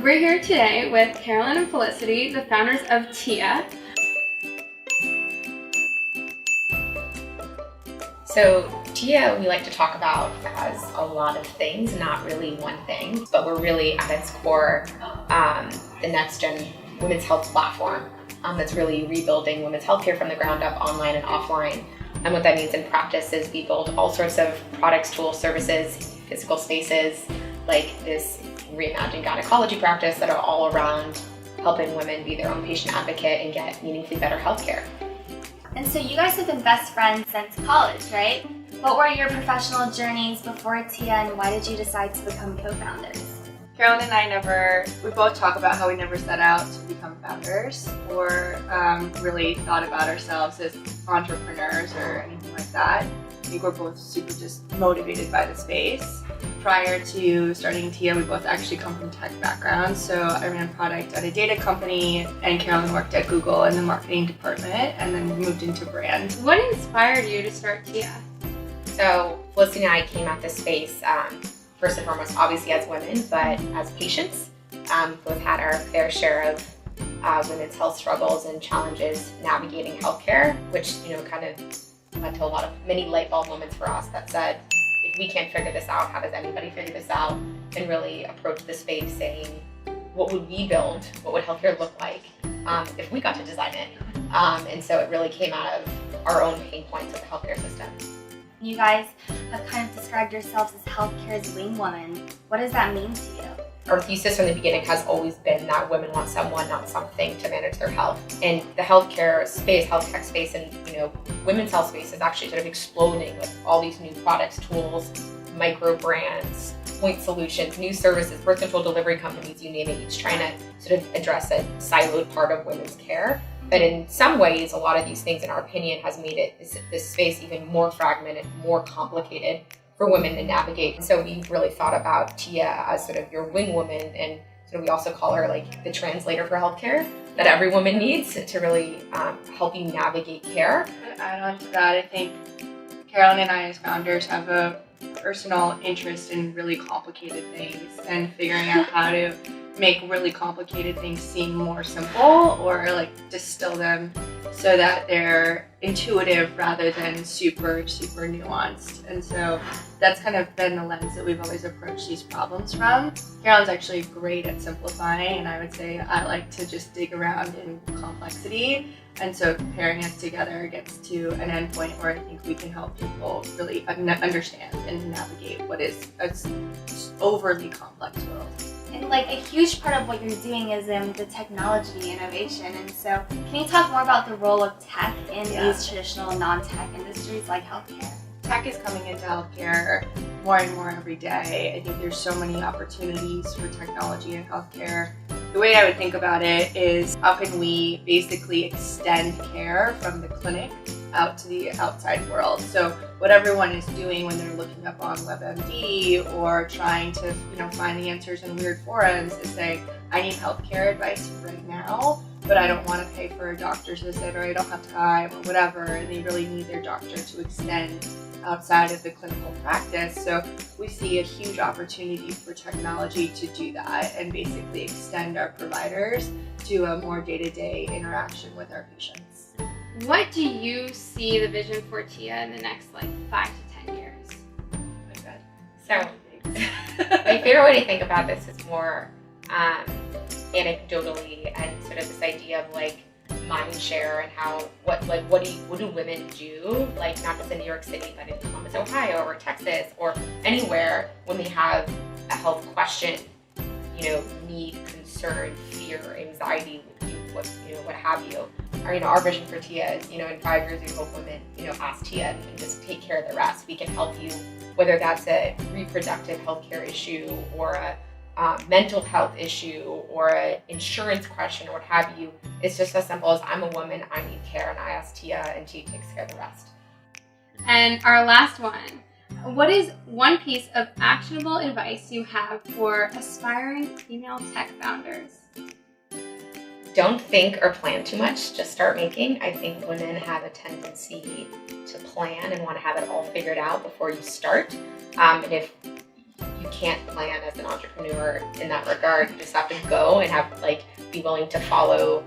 We're here today with Carolyn and Felicity, the founders of TIA. So TIA, we like to talk about as a lot of things, not really one thing, but we're really at its core the next-gen women's health platform that's really rebuilding women's healthcare from the ground up, online and offline. And what that means in practice is we build all sorts of products, tools, services, physical spaces, like this reimagine gynecology practice that are all around helping women be their own patient advocate and get meaningfully better healthcare. And so you guys have been best friends since college, right? What were your professional journeys before TIA, and why did you decide to become co-founders? Carolyn and I we both talk about how we never set out to become founders or really thought about ourselves as entrepreneurs or anything like that. I think we're both super just motivated by the space. Prior to starting TIA, we both actually come from tech backgrounds. So I ran product at a data company, and Carolyn worked at Google in the marketing department, and then moved into brand. What inspired you to start TIA? So Felicity and I came at this space first and foremost, obviously as women, but as patients. Both had our fair share of women's health struggles and challenges navigating healthcare, which kind of led to many light bulb moments for us that said, if we can't figure this out, how does anybody figure this out? And really approach the space saying, what would we build? What would healthcare look like if we got to design it? And so it really came out of our own pain points of the healthcare system. You guys have kind of described yourselves as healthcare's wing woman. What does that mean to you? Our thesis from the beginning has always been that women want someone, not something, to manage their health. And the healthcare space, health tech space, and women's health space is actually sort of exploding with all these new products, tools, micro brands, point solutions, new services, birth control delivery companies, you name it, each trying to sort of address a siloed part of women's care. But in some ways, a lot of these things, in our opinion, has made this space even more fragmented, more complicated for women to navigate. And so we really thought about TIA as sort of your wing woman, and sort of we also call her like the translator for healthcare that every woman needs to really help you navigate care. To add on to that, I think Carolyn and I as founders have a personal interest in really complicated things and figuring out how to make really complicated things seem more simple, or like distill them so that they're intuitive rather than super nuanced. And so that's kind of been the lens that we've always approached these problems from. Carolyn's actually great at simplifying, and I would say I like to just dig around in complexity. And so pairing us together gets to an endpoint where I think we can help people really understand and navigate what is an overly complex world. And like a huge part of what you're doing is the technology innovation. And so can you talk more about the role of tech in these traditional non-tech industries like healthcare? Tech is coming into healthcare more and more every day. I think there's so many opportunities for technology in healthcare. The way I would think about it is, how can we basically extend care from the clinic out to the outside world? So what everyone is doing when they're looking up on WebMD or trying to find the answers in weird forums is saying, I need healthcare advice right now, but I don't want to pay for a doctor's visit, or I don't have time, or whatever, and they really need their doctor to extend outside of the clinical practice. So we see a huge opportunity for technology to do that and basically extend our providers to a more day-to-day interaction with our patients. What do you see the vision for TIA in the next 5 to 10 years? So my favorite way to think about this is more anecdotally, and sort of this idea of mind share and how what do women do, not just in New York City, but in Columbus, Ohio, or Texas, or anywhere, when they have a health question, need, concern, fear, anxiety, what have you. Our vision for TIA is, in 5 years, we hope women, ask TIA and just take care of the rest. We can help you, whether that's a reproductive healthcare issue, or a mental health issue, or an insurance question, or what have you. It's just as simple as, I'm a woman, I need care, and I ask TIA, and she takes care of the rest. And our last one, what is one piece of actionable advice you have for aspiring female tech founders? Don't think or plan too much, just start making. I think women have a tendency to plan and want to have it all figured out before you start. And if you can't plan as an entrepreneur in that regard. You just have to go and have like be willing to follow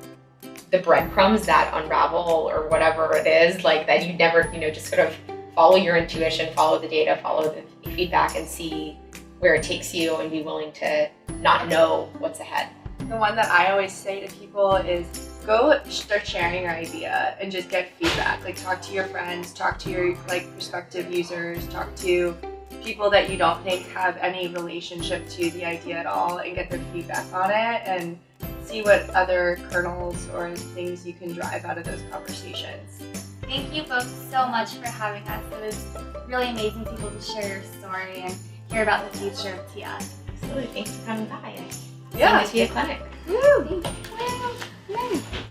the breadcrumbs that unravel or whatever it is, like that you never, just sort of follow your intuition, follow the data, follow the feedback, and see where it takes you, and be willing to not know what's ahead. The one that I always say to people is go start sharing your idea and just get feedback. Like talk to your friends, talk to your prospective users, talk to people that you don't think have any relationship to the idea at all, and get their feedback on it and see what other kernels or things you can drive out of those conversations. Thank you both so much for having us. It was really amazing people to share your story and hear about the future of TIA. Absolutely. Thanks for coming by. Yeah. See you at Clinic. Woo! Thank you.